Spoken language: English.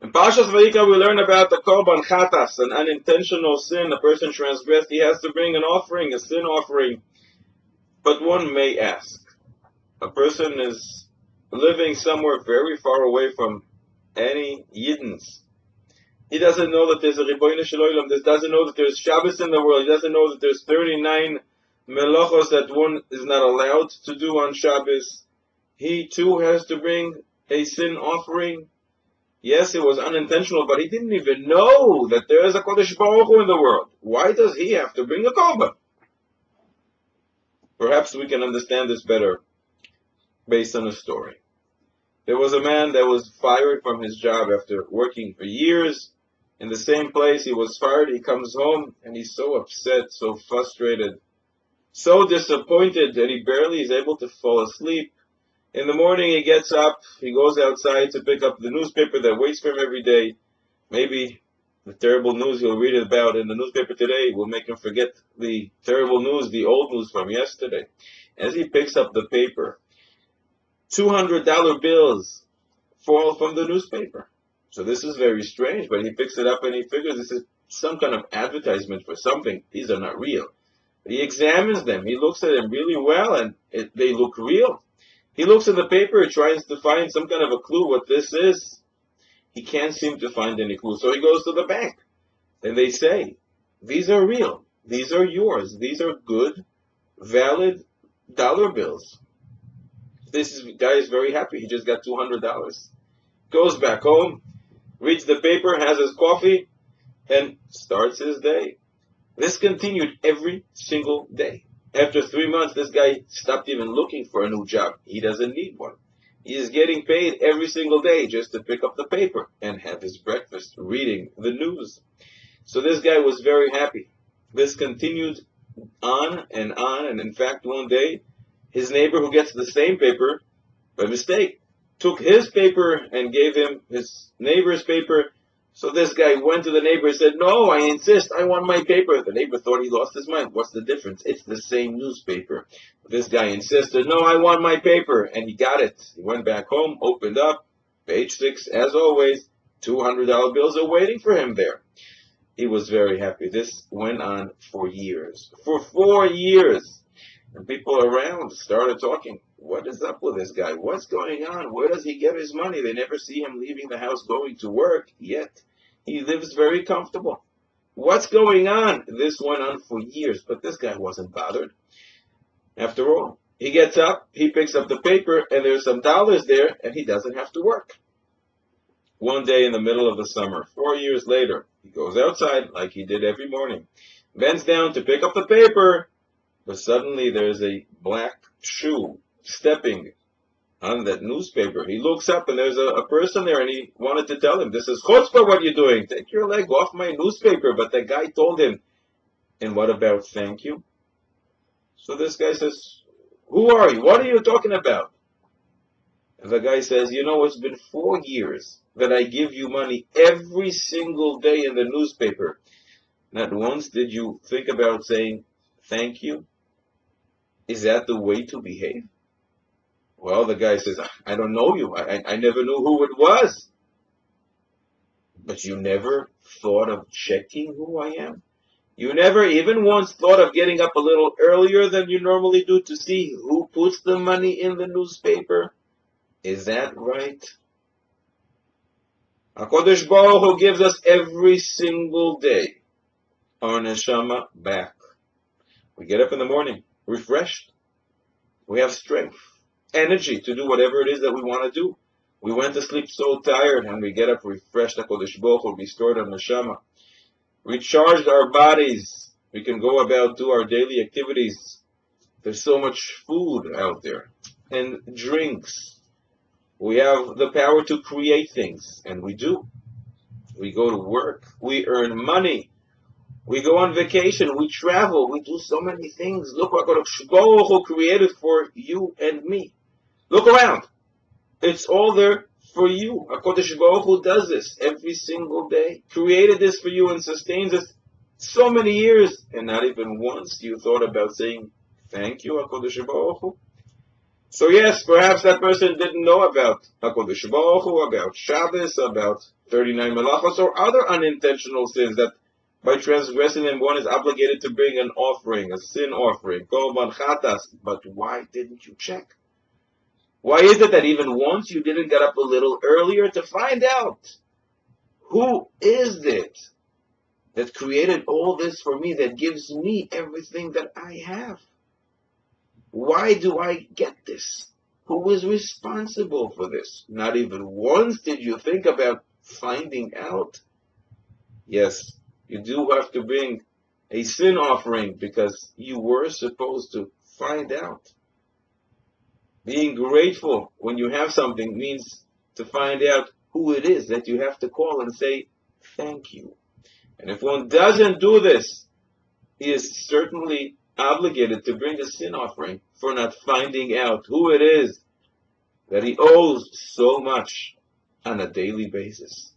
In Parshas Vayikra, we learn about the korban chatas, an unintentional sin. A person transgressed, he has to bring an offering, a sin offering. But one may ask, a person is living somewhere very far away from any Yiddens. He doesn't know that there's a Ribono Shel Olam. He doesn't know that there's Shabbos in the world. He doesn't know that there's 39 melachos that one is not allowed to do on Shabbos. He too has to bring a sin offering. Yes, it was unintentional, but he didn't even know that there is a Kodesh Baruch Hu in the world. Why does he have to bring a korban? Perhaps we can understand this better based on a story. There was a man that was fired from his job after working for years in the same place. He was fired. He comes home and he's so upset, so frustrated, so disappointed that he barely is able to fall asleep. In the morning he gets up, he goes outside to pick up the newspaper that waits for him every day. Maybe the terrible news he'll read about in the newspaper today will make him forget the terrible news, the old news from yesterday. As he picks up the paper, $200 bills fall from the newspaper. So this is very strange, but he picks it up and he figures this is some kind of advertisement for something. These are not real. But he examines them. He looks at them really well, and they look real. He looks at the paper, tries to find some kind of a clue what this is. He can't seem to find any clue. So he goes to the bank, and they say, these are real. These are yours. These are good, valid dollar bills. This guy is very happy. He just got $200. Goes back home, reads the paper, has his coffee, and starts his day. This continued every single day. After 3 months, this guy stopped even looking for a new job. He doesn't need one. He is getting paid every single day just to pick up the paper and have his breakfast, reading the news. So this guy was very happy. This continued on, and in fact, one day, his neighbor who gets the same paper, by mistake, took his paper and gave him his neighbor's paper. So this guy went to the neighbor and said, no, I insist, I want my paper. The neighbor thought he lost his mind. What's the difference? It's the same newspaper. This guy insisted, no, I want my paper. And he got it. He went back home, opened up, page 6, as always, $200 bills are waiting for him there. He was very happy. This went on for years. For 4 years. And people around started talking, what is up with this guy? What's going on? Where does he get his money? They never see him leaving the house going to work, yet he lives very comfortable. What's going on? This went on for years, but this guy wasn't bothered. After all, he gets up, he picks up the paper, and there's some dollars there, and he doesn't have to work. One day in the middle of the summer, 4 years later, he goes outside like he did every morning, bends down to pick up the paper, but suddenly there's a black shoe stepping on that newspaper. He looks up and there's a person there, and he wanted to tell him, this is chutzpah what you're doing. Take your leg off my newspaper. But the guy told him, and what about thank you? So this guy says, who are you? What are you talking about? And the guy says, you know, it's been 4 years that I give you money every single day in the newspaper. Not once did you think about saying thank you? Is that the way to behave? Well, the guy says, I don't know you. I never knew who it was. But you never thought of checking who I am? You never even once thought of getting up a little earlier than you normally do to see who puts the money in the newspaper? Is that right? HaKadosh Baruch Hu gives us every single day our neshama back. We get up in the morning refreshed. We have strength, energy to do whatever it is that we want to do. We went to sleep so tired, and we get up refreshed. HaKadosh Baruch Hu restored our neshama, recharged our bodies. We can go about, do our daily activities. There's so much food out there and drinks. We have the power to create things, and we do. We go to work. We earn money. We go on vacation, we travel, we do so many things. Look what HaKadosh Hu created for you and me. Look around. It's all there for you. HaKadosh Baruch Hu does this every single day. Created this for you and sustains us so many years. And not even once you thought about saying, thank you, HaKadosh Baruch Hu. So yes, perhaps that person didn't know about HaKadosh Baruch Hu, about Shabbos, about 39 Melachos, or other unintentional sins that by transgressing them one is obligated to bring an offering, a sin offering, Korban Chatas. But why didn't you check? Why is it that even once you didn't get up a little earlier to find out who is it that created all this for me, that gives me everything that I have? Why do I get this? Who is responsible for this? Not even once did you think about finding out. Yes, you do have to bring a sin offering because you were supposed to find out. Being grateful when you have something means to find out who it is that you have to call and say thank you. And if one doesn't do this, he is certainly obligated to bring a sin offering for not finding out who it is that he owes so much on a daily basis.